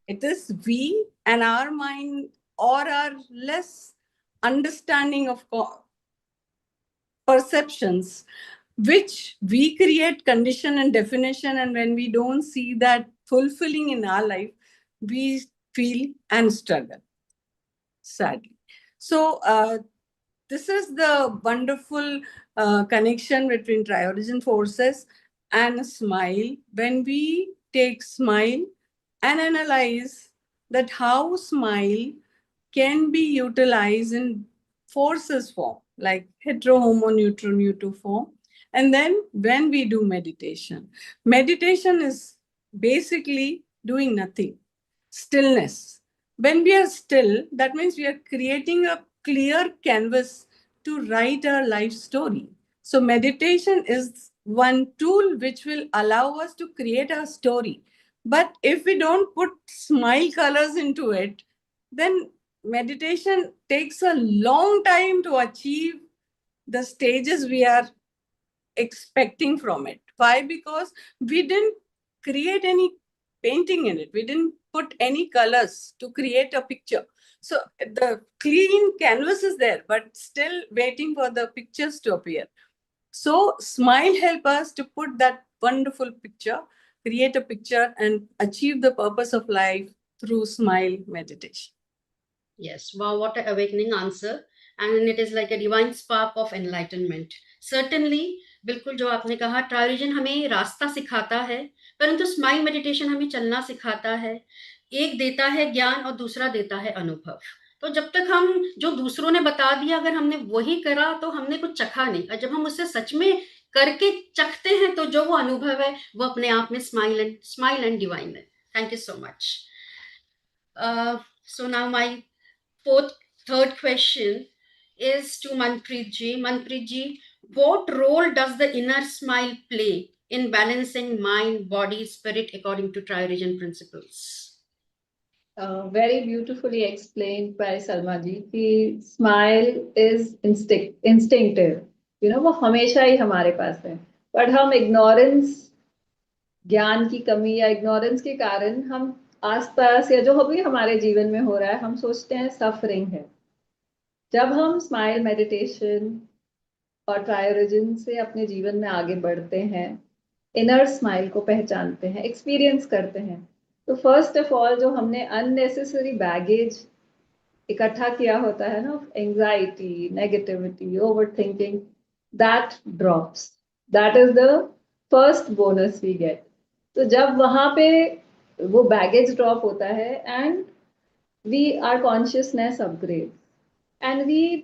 It is we and our mind or our less understanding of perceptions, which we create condition and definition, and when we don't see that fulfilling in our life, we feel and struggle, sadly. So this is the wonderful connection between tri-origin forces and smile. When we take smile and analyze that how smile can be utilized in forces form, like hetero, homo, neutro, neutro form. And then when we do meditation, meditation is basically doing nothing, stillness. When we are still, that means we are creating a clear canvas to write our life story. So meditation is one tool which will allow us to create our story. But if we don't put smile colors into it, then meditation takes a long time to achieve the stages we are expecting from it. Why? Because we didn't create any painting in it. We didn't put any colors to create a picture. So the clean canvas is there, but still waiting for the pictures to appear. So smile help us to put that wonderful picture, create a picture, and achieve the purpose of life through smile meditation. Yes, wow, what an awakening answer. And it is like a divine spark of enlightenment. Certainly, बिल्कुल जो आपने कहा, ट्रायोजन हमें रास्ता सिखाता है, परंतु smile meditation हमें चलना सिखाता है। एक देता है ज्ञान और दूसरा देता है अनुभव। तो जब तक हम जो दूसरों ने बता दिया, अगर हमने वही करा तो हमने कुछ चखा नहीं, और जब हम उसे सच में करके चखते हैं तो जो वो अनुभव है वो अपने आप में स्माइल एंड डिवाइन है। Thank you so much. So now my third question is to Manpreet ji. Manpreet ji, what role does the inner smile play in balancing mind, body, spirit according to Tri-Origin principles? Very beautifully explained by Salma ji कि smile is instinctive. वो हमेशा ही हमारे पास है, but हम ignorance, ज्ञान की कमी या ignorance के कारण हम आसपास या जो भी हमारे जीवन में हो रहा है हम सोचते हैं सफरिंग है। जब हम स्माइल मेडिटेशन और ट्रायोरिजिन से अपने जीवन में आगे बढ़ते हैं, इनर स्माइल को पहचानते हैं, एक्सपीरियंस करते हैं, तो फर्स्ट ऑफ ऑल जो हमने अननेसेसरी बैगेज इकट्ठा किया होता है ना, anxiety, negativity, over thinking, that drops. That is the first bonus we get. तो जब वहां पे वो बैगेज ड्रॉप होता है and we are consciousness upgrade and we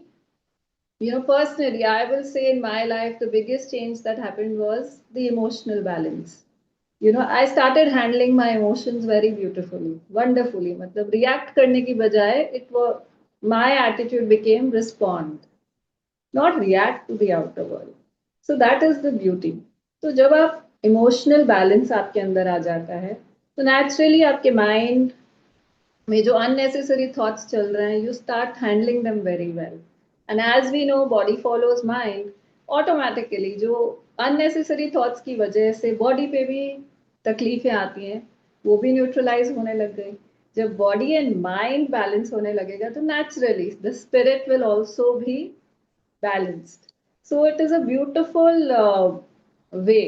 personally, I will say in my life, the biggest change that happened was the emotional balance. I started handling my emotions very beautifully, wonderfully. मतलब react करने की बजाय, my attitude became respond, not react to the outer world. So that is the beauty. तो जब आप emotional balance आपके अंदर आ जाता है, तो naturally आपके mind में जो unnecessary thoughts चल रहे हैं, you start handling them very well. And as we know, body follows mind. Automatically जो unnecessary thoughts की वजह से body पे भी तकलीफें आती हैं, वो भी न्यूट्रलाइज होने लग गई। जब बॉडी एंड माइंड बैलेंस होने लगेगा तो naturally the spirit will also भी balanced. So it is a beautiful way.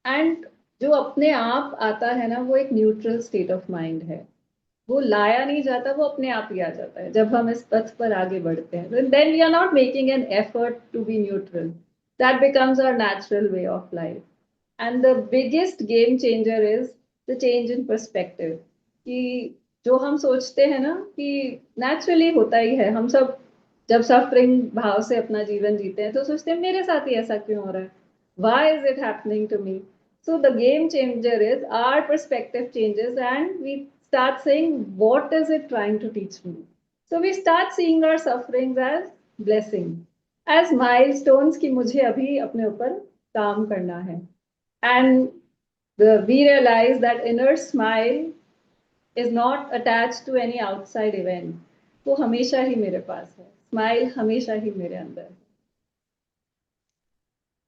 And जो अपने आप आता है ना, वो एक न्यूट्रल स्टेट ऑफ माइंड है। वो लाया नहीं जाता, वो अपने आप ही आ जाता है जब हम इस पथ पर आगे बढ़ते हैं. Then we are not making an effort to be neutral. That becomes our natural way of life. And the biggest game changer is the change in perspective. कि जो हम सोचते हैं ना कि नेचुरली होता ही है, हम सब जब सफरिंग भाव से अपना जीवन जीते हैं तो सोचते हैं मेरे साथ ही ऐसा क्यों हो रहा है, why is it happening to me. So the game changer is our perspective changes and we start saying, what is it trying to teach me? So we start seeing our sufferings as blessing, as milestones कि मुझे अभी अपने ऊपर काम करना है. And we realize that inner smile is not attached to any outside event. वो हमेशा ही मेरे पास है. Smile हमेशा ही मेरे अंदर है.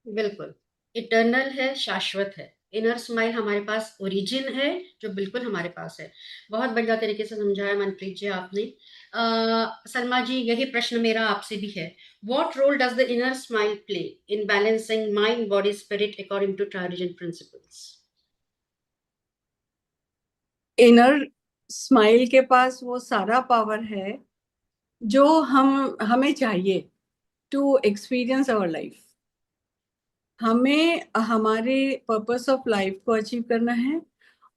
बिल्कुल, इटर्नल है, शाश्वत है। इनर स्माइल हमारे पास ओरिजिन है, जो बिल्कुल हमारे पास है। बहुत बढ़िया तरीके से समझाया मनप्रीत जी आपने। सलमा जी, यही प्रश्न मेरा आपसे भी है। What role does the inner smile play in balancing mind, body, spirit according to Triorigin principles? Inner smile के पास वो सारा पावर है जो हमें चाहिए टू एक्सपीरियंस आवर लाइफ. हमें हमारे पर्पस ऑफ लाइफ को अचीव करना है,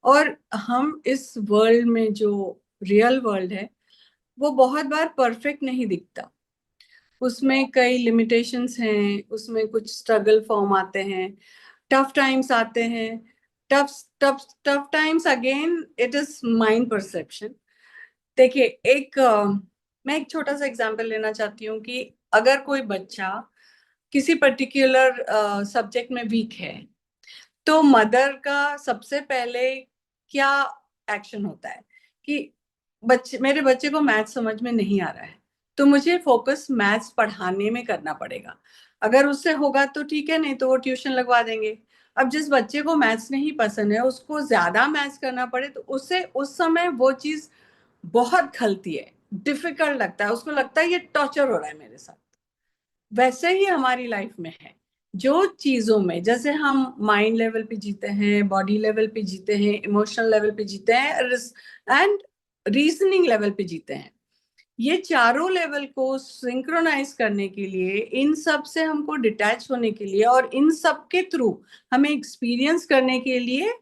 और हम इस वर्ल्ड में जो रियल वर्ल्ड है वो बहुत बार परफेक्ट नहीं दिखता. उसमें कई लिमिटेशंस हैं, उसमें कुछ स्ट्रगल फॉर्म आते हैं, टफ टाइम्स आते हैं. Tough tough tough times again it is mind perception. देखिए, मैं एक छोटा सा एग्जांपल लेना चाहती हूँ कि अगर कोई बच्चा किसी पर्टिकुलर सब्जेक्ट में वीक है, तो मदर का सबसे पहले क्या एक्शन होता है कि मेरे बच्चे को मैथ्स समझ में नहीं आ रहा है, तो मुझे फोकस मैथ्स पढ़ाने में करना पड़ेगा. अगर उससे होगा तो ठीक है, नहीं तो वो ट्यूशन लगवा देंगे. अब जिस बच्चे को मैथ्स नहीं पसंद है, उसको ज्यादा मैथ्स करना पड़े तो उससे उस समय वो चीज बहुत खलती है, डिफिकल्ट लगता है, उसको लगता है ये टॉर्चर हो रहा है मेरे साथ. वैसे ही हमारी लाइफ में है. जो चीजों में, जैसे हम माइंड लेवल पे जीते हैं, बॉडी लेवल पे जीते हैं, इमोशनल लेवल पे जीते हैं, एंड रीजनिंग लेवल पे जीते हैं, ये चारों लेवल को सिंक्रोनाइज करने के लिए, इन सब से हमको डिटैच होने के लिए और इन सब के थ्रू हमें एक्सपीरियंस करने के लिए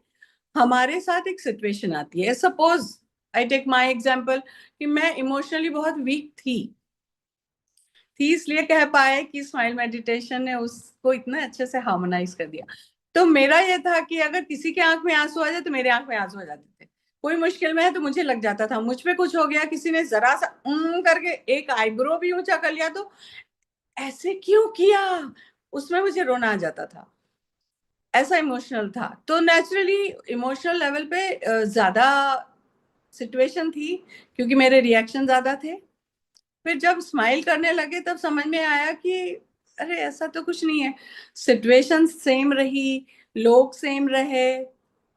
हमारे साथ एक सिचुएशन आती है. Suppose I take my example कि मैं इमोशनली बहुत वीक थी, इसलिए कह पाए कि स्माइल मेडिटेशन ने उसको इतना अच्छे से हार्मोनाइज कर दिया. तो मेरा ये था कि अगर किसी के आंख में आंसू आ जाए तो मेरे आंख में आंसू आ जाते थे. कोई मुश्किल में है तो मुझे लग जाता था. मुझ पे कुछ हो गया, किसी ने जरा सा करके एक आईब्रो भी ऊंचा कर लिया तो ऐसे क्यों किया, उसमें मुझे रोना आ जाता था. ऐसा इमोशनल था. तो नेचुरली इमोशनल लेवल पे ज्यादा सिचुएशन थी, क्योंकि मेरे रिएक्शन ज्यादा थे. फिर जब स्माइल करने लगे तब समझ में आया कि अरे ऐसा तो कुछ नहीं है. सिचुएशन सेम रही, लोग सेम रहे,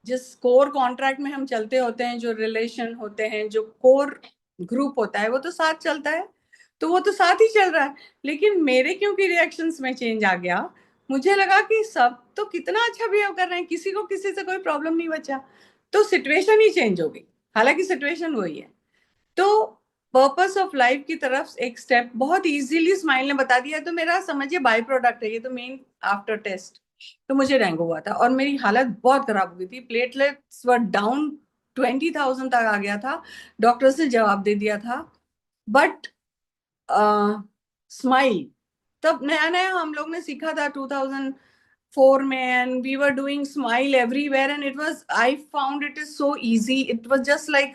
जिस कोर कॉन्ट्रैक्ट में हम चलते होते हैं, जो रिलेशन होते हैं, जो कोर ग्रुप होता है, वो तो साथ चलता है, तो वो तो साथ ही चल रहा है. लेकिन मेरे क्योंकि रिएक्शंस में चेंज आ गया, मुझे लगा कि सब तो कितना अच्छा बिहेव कर रहे हैं, किसी को किसी से कोई प्रॉब्लम नहीं बचा, तो सिचुएशन ही चेंज हो गई. हालांकि सिचुएशन वही है. तो पर्पस ऑफ लाइफ की तरफ एक स्टेप बहुत इजीली स्माइल ने बता दिया. तो मेरा समझिए बाय प्रोडक्ट है ये, तो मेन आफ्टर टेस्ट तो मुझे डेंगू हुआ था और मेरी हालत बहुत खराब हो गई थी. प्लेटलेट्स वर डाउन, 20,000 तक आ गया था. डॉक्टर्स ने जवाब दे दिया था. बट स्माइल तब नया नया हम लोग ने सीखा था 2004 में, and we were doing smile everywhere, and it was, I found it is so easy. It was just like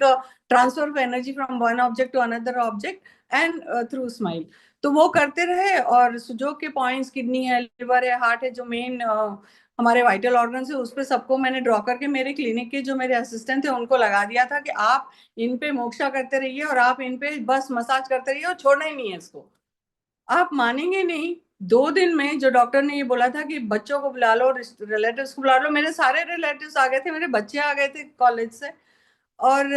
transfer of energy from one object to another object and through smile. तो वो करते रहे, और जो के points, kidney है, liver है, heart है, जो मेन हमारे वाइटल ऑर्गन्स है, उस पर सबको मैंने ड्रॉ करके मेरे क्लिनिक के जो मेरे असिस्टेंट थे उनको लगा दिया था कि आप इन पे मोक्षा करते रहिए और आप इन पे बस मसाज करते रहिए और छोड़ना ही नहीं है इसको. आप मानेंगे नहीं, 2 दिन में जो डॉक्टर ने ये बोला था कि बच्चों को बुला लो, रिलेटिव्स को बुला लो, मेरे सारे रिलेटिव्स आ गए थे, मेरे बच्चे आ गए थे कॉलेज से, और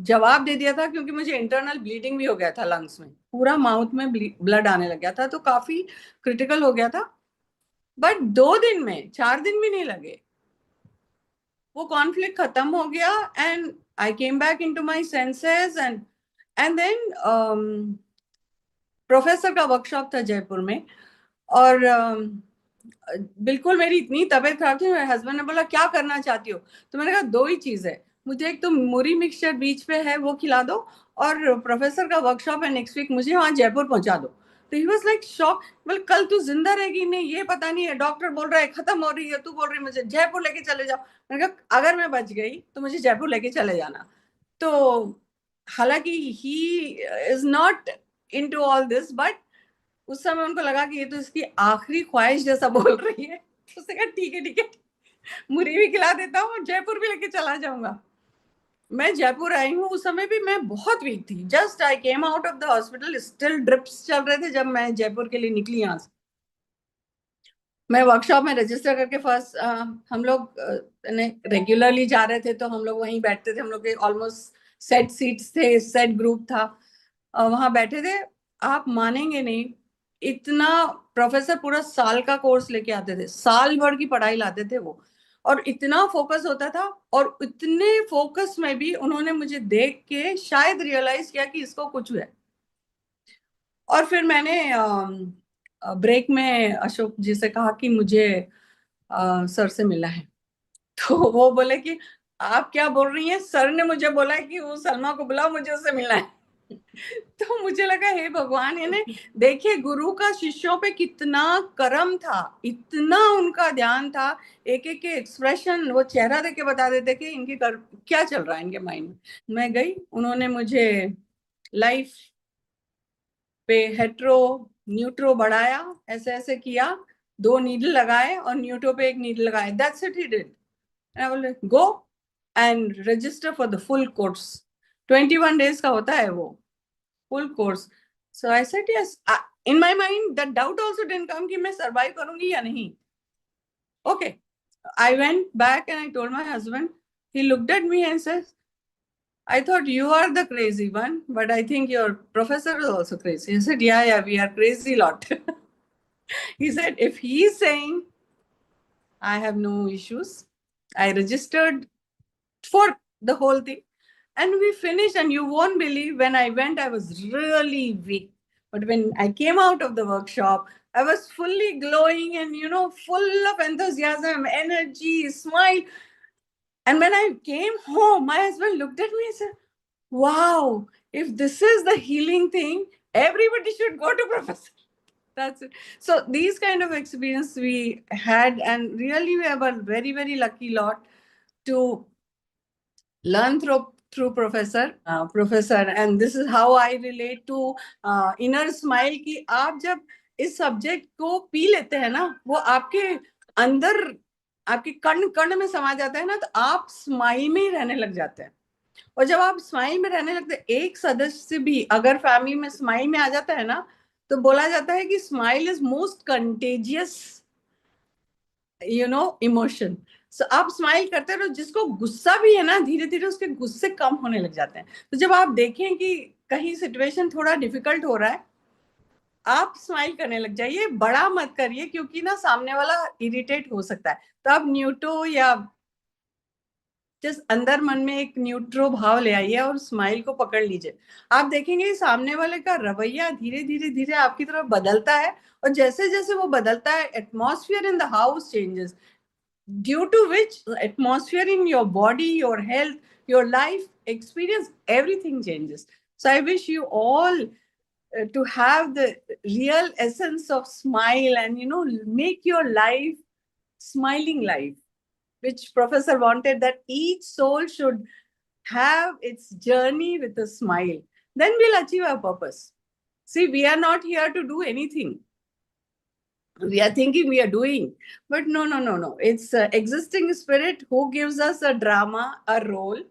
जवाब दे दिया था. क्योंकि मुझे इंटरनल ब्लीडिंग भी हो गया था, लंग्स में पूरा माउथ में ब्लड आने लग गया था, तो काफी क्रिटिकल हो गया था. बट 2 दिन में, 4 दिन भी नहीं लगे, वो कॉन्फ्लिक्ट खत्म हो गया and I came back into my senses and then professor का वर्कशॉप था जयपुर में और बिल्कुल मेरी इतनी तबीयत खराब थी, मेरे हस्बैंड ने बोला क्या करना चाहती हो, तो मैंने कहा दो ही चीज है, मुझे एक तो मुरी मिक्सचर बीच पे है वो खिला दो और प्रोफेसर का वर्कशॉप है नेक्स्ट वीक, मुझे वहां जयपुर पहुंचा दो। तो ही वाज लाइक शॉक, बोल कल तू जिंदा रहेगी नहीं ये पता नहीं है, डॉक्टर बोल रहा है खत्म हो रही है, तू बोल रही है मुझे जयपुर लेके चले जाओ। मैंने कहा अगर मैं बच गई तो मुझे जयपुर लेके चले जाना। तो हालांकि he is not into all this, but उस समय उनको लगा कि ये तो इसकी आखिरी ख्वाहिश जैसा बोल रही है, तो उसने कहा ठीक है मुरी भी खिला देता हूँ और जयपुर भी लेके चला जाऊंगा। मैं जयपुर आई हूँ, उस समय भी मैं बहुत वीक थी, just I came out of the hospital, still drips चल रहे थे जब मैं जयपुर के लिए निकली यहाँ से। मैं वर्कशॉप में रजिस्टर करके फर्स्ट हम लोग रेगुलरली जा रहे थे, तो हम लोग वहीं बैठते थे, हम लोग के ऑलमोस्ट सेट सीट्स थे, सेट ग्रुप था, वहां बैठे थे। आप मानेंगे नहीं, इतना प्रोफेसर पूरा साल का कोर्स लेके आते थे, साल भर की पढ़ाई लाते थे वो, और इतना फोकस होता था, और इतने फोकस में भी उन्होंने मुझे देख के शायद रियलाइज किया कि इसको कुछ हुआ है। और फिर मैंने ब्रेक में अशोक जी से कहा कि मुझे सर से मिला है, तो वो बोले कि आप क्या बोल रही हैं, सर ने मुझे बोला है कि वो सलमा को बुलाओ, मुझे उससे मिलना है। तो मुझे लगा हे भगवान, यानी देखिए गुरु का शिष्यों पे कितना करम था, इतना उनका ध्यान था, एक एक के एक्सप्रेशन वो चेहरा देख के बता देते कि इनके क्या चल रहा है इनके माइंड में। मैं गई, उन्होंने मुझे लाइफ पे हेट्रो न्यूट्रो बढ़ाया, ऐसे ऐसे किया, 2 नीडल लगाए और न्यूट्रो पे 1 नीडल लगाए, that's it he did. I will go and register for the full course. 21 days का होता है वो full course. So I said yes. In my mind, that doubt also didn't come कि मैं survive करूंगी या नहीं. Okay. I went back and I told my husband. He looked at me and says, I thought you are the crazy one, but I think your professor is also crazy. I said, yeah, we are crazy lot. He said, if he is saying, I have no issues. I registered for the whole thing. And we finished, and you won't believe, when I went, I was really weak. But when I came out of the workshop, I was fully glowing and, full of enthusiasm, energy, smile. And when I came home, my husband looked at me and said, wow, if this is the healing thing, everybody should go to Professor. That's it. So these kind of experience we had, and really we have a very, very lucky lot to learn through professor, and this is how I relate to inner smile, कि आप जब इस subject को P लेते हैं ना, वो आपके अंदर, आपके कण कण में समा जाता है ना, तो आप स्माइल में ही रहने लग जाते हैं। और जब आप स्माइल में रहने लगते हैं, एक सदस्य भी अगर फैमिली में स्माइल में आ जाता है ना, तो बोला जाता है कि smile is most contagious emotion. So आप स्माइल करते रहो, जिसको गुस्सा भी है ना, धीरे धीरे उसके गुस्से कम होने लग जाते हैं। तो जब आप देखें कि कहीं सिचुएशन थोड़ा डिफिकल्ट हो रहा है, आप स्माइल करने लग जाइए, बड़ा मत करिए, क्योंकि ना सामने वाला इरिटेट हो सकता है। तो आप न्यूट्रो या जस्ट अंदर मन में एक न्यूट्रो भाव ले आइए और स्माइल को पकड़ लीजिए। आप देखेंगे सामने वाले का रवैया धीरे धीरे धीरे आपकी तरफ बदलता है, और जैसे जैसे वो बदलता है, atmosphere in the house changes, due to which atmosphere in your body, your health, your life experience, everything changes. So I wish you all to have the real essence of smile, and make your life smiling life, which professor wanted, that each soul should have its journey with a smile. Then we'll achieve our purpose. See, we are not here to do anything. We are thinking we are doing, but no. It's existing spirit who gives us a drama, a role.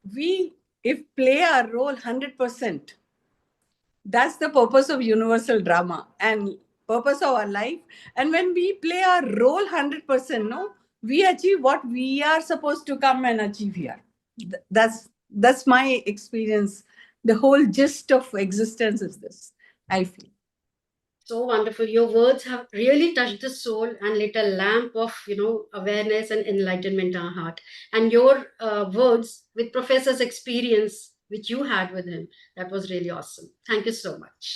We, if play our role 100%, that's the purpose of universal drama and purpose of our life. And when we play our role 100%, we achieve what we are supposed to come and achieve here. That's my experience. The whole gist of existence is this, I feel. So wonderful. Your words have really touched the soul and lit a lamp of, awareness and enlightenment in our heart. And your words with Professor's experience, which you had with him, that was really awesome. Thank you so much.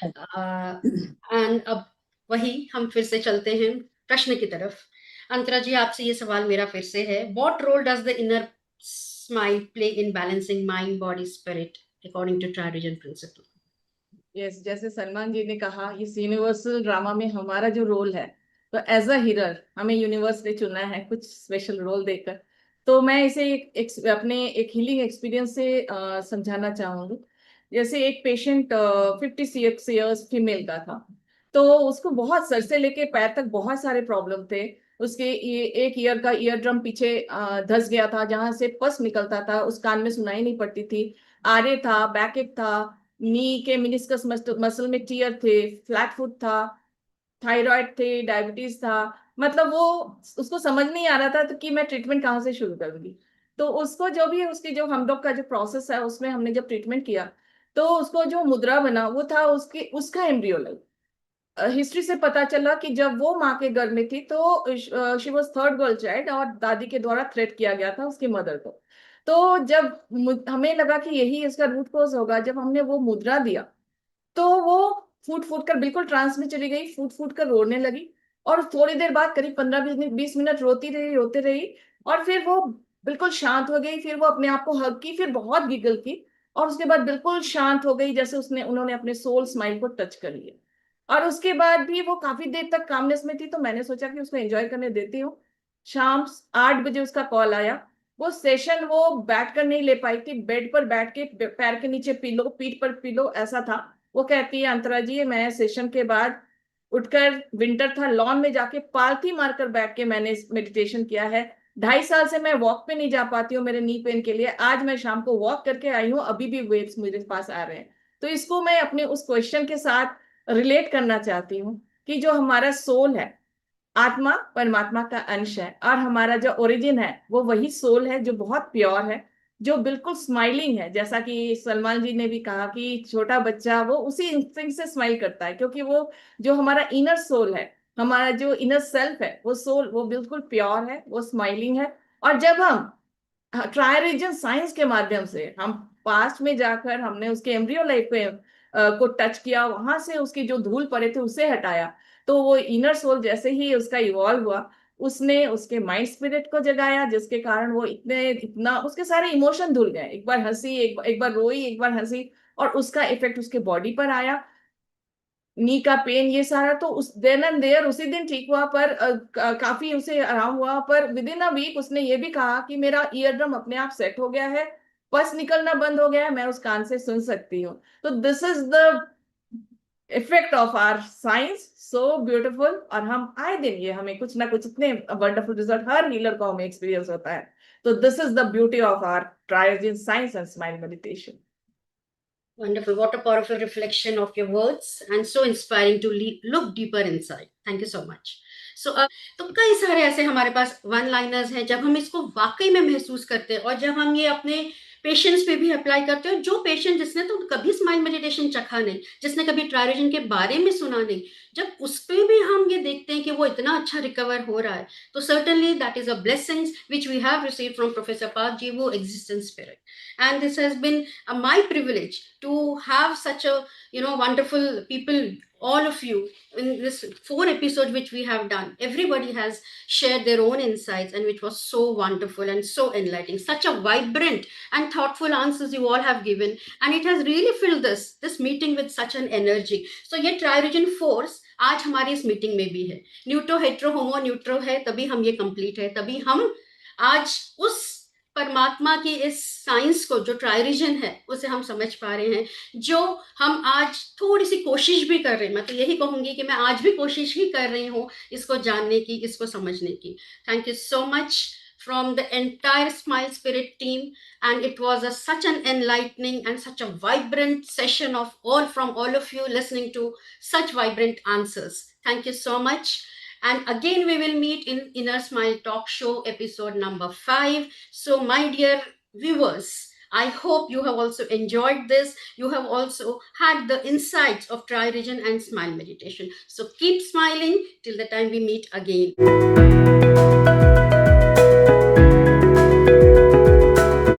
And अब वही हम फिर से चलते हैं प्रश्न की तरफ. अंतरा जी, आपसे ये सवाल मेरा फिर से है. What role does the inner smile play in balancing mind body spirit according to trident principle? Yes, जैसे सलमान जी ने कहा, इस यूनिवर्सल ड्रामा में हमारा जो रोल है, तो एज अ हीरर हमें यूनिवर्स ने चुना है कुछ स्पेशल रोल देकर. तो मैं इसे अपने एक हीलिंग एक्सपीरियंस से समझाना चाहूंगी. जैसे एक पेशेंट 56 ईयर्स फीमेल का था. तो उसको बहुत सर से लेके पैर तक बहुत सारे प्रॉब्लम थे. उसके एक ईयर का ईयर ड्रम पीछे धस गया था, जहां से पस निकलता था, उस कान में सुनाई नहीं पड़ती थी. आरे था, बैक था, नी के मिनिस्कस मसल में टीयर थे, फ्लैट फुट था, थायराइड थे, डायबिटीज था. मतलब वो, उसको समझ नहीं आ रहा था तो कि मैं ट्रीटमेंट कहाँ से शुरू करूंगी. तो उसको जो भी उसकी जो हम लोग का जो प्रोसेस है, उसमें हमने जब ट्रीटमेंट किया, तो उसको जो मुद्रा बना वो था उसका एम्ब्रियो लाइक. हिस्ट्री से पता चला कि जब वो माँ के गर्भ में थी तो she was third girl child, और दादी के द्वारा थ्रेट किया गया था उसकी मदर को. तो जब हमें लगा कि यही इसका रूट कॉज होगा, जब हमने वो मुद्रा दिया, तो वो फूट फूट कर बिल्कुल ट्रांस में चली गई, फूट फूट कर रोने लगी. और थोड़ी देर बाद करीब 15-20 मिनट रोती रही, रोते रही. और फिर वो बिल्कुल शांत हो गई. फिर वो अपने आप को हग की, फिर बहुत गिगल की, और उसके बाद बिल्कुल शांत हो गई, जैसे उन्होंने अपने सोल स्माइल को टच कर लिया. और उसके बाद भी वो काफी देर तक कामनेस में थी, तो मैंने सोचा कि उसको एंजॉय करने देती हूँ. शाम 8 बजे उसका कॉल आया. वो सेशन वो बैठ कर नहीं ले पाई थी, बेड पर बैठ के पैर के नीचे पिलो, पीठ पर पिलो, ऐसा था. वो कहती है, अंतरा जी, मैं सेशन के बाद उठकर, विंटर था, लॉन में जाके पालथी मारकर बैठ के मैंने मेडिटेशन किया है. 2.5 साल से मैं वॉक पे नहीं जा पाती हूँ मेरे नी पेन के लिए. आज मैं शाम को वॉक करके आई हूँ, अभी भी वेव्स मेरे पास आ रहे हैं. तो इसको मैं अपने उस क्वेश्चन के साथ रिलेट करना चाहती हूँ कि जो हमारा सोल है, आत्मा परमात्मा का अंश है, और हमारा जो ओरिजिन है वो वही सोल है, जो बहुत प्योर है, जो बिल्कुल स्माइलिंग है. जैसा कि सलमान जी ने भी कहा कि छोटा बच्चा वो उसी इंस्टिंक्ट से स्माइल करता है, क्योंकि वो जो हमारा इनर सोल है, हमारा जो इनर सेल्फ है, वो सोल वो बिल्कुल प्योर है, वो स्माइलिंग है. और जब हम ट्रायरिजन साइंस के माध्यम से हम पास्ट में जाकर हमने उसके एम्ब्रियो लाइफ को टच किया, वहां से उसकी जो धूल पड़े थे उसे हटाया, तो वो इनर सोल जैसे ही उसका इवॉल्व हुआ, उसने उसके माइंड स्पिरिट को जगाया, जिसके कारण वो इतना उसके सारे इमोशन धुल गए. एक बार हंसी, एक बार रोई, एक बार हंसी, और उसका इफेक्ट उसके बॉडी पर आया. नी का पेन, ये सारा तो उस देन एंड देयर उसी दिन ठीक हुआ. पर काफी उसे आराम हुआ. पर विद इन अ वीक उसने ये भी कहा कि मेरा ईयर ड्रम अपने आप सेट हो गया है, बस निकलना बंद हो गया है, मैं उस कान से सुन सकती हूँ. तो this is the effect of our science, so beautiful. और हम आए दिन ये हमें कुछ ना कुछ इतने वंडरफुल रिजल्ट हर हीलर को हमें एक्सपीरियंस होता है. तो this is the beauty of our Triorigin science and smile meditation. Wonderful. What a powerful reflection of your words and so inspiring to look deeper inside. Thank you so much. So, तो कई सारे ऐसे हमारे पास one liners हैं, जब हम इसको वाकई में महसूस करते हैं और जब हम ये अपने पेशेंट्स पे भी अप्लाई करते हैं. जो पेशेंट जिसने तो कभी स्माइल मेडिटेशन चखा नहीं, जिसने कभी ट्रायरिजन के बारे में सुना नहीं, जब उस पे भी हम ये देखते हैं कि वो इतना अच्छा रिकवर हो रहा है, तो certainly that is a blessings which we have received from professor Park ji, वो existence spirit. And this has been my privilege to have such a wonderful people, all of you, in this 4 episodes which we have done. Everybody has shared their own insights, and which was so wonderful and so enlightening. Such a vibrant and thoughtful answers you all have given, and it has really filled this meeting with such an energy. So ये ट्राइरिजन force आज हमारी इस meeting में भी है. न्यूट्रो hetero होमो न्यूट्रो है, तभी हम ये कंप्लीट है, तभी हम आज उस परमात्मा की इस साइंस को, जो ट्रायरिजन है, उसे हम समझ पा रहे हैं, जो हम आज थोड़ी सी कोशिश भी कर रहे हैं. मैं तो यही कहूंगी कि मैं आज भी कोशिश ही कर रही हूँ इसको जानने की, इसको समझने की. Thank you so much from the entire Smile Spirit team, and it was such an enlightening and such a vibrant session of all of you listening to such vibrant answers. Thank you so much. And again, we will meet in Inner Smile Talk Show episode number 5. So, my dear viewers, I hope you have also enjoyed this. You have also had the insights of Trivision and Smile Meditation. So keep smiling till the time we meet again.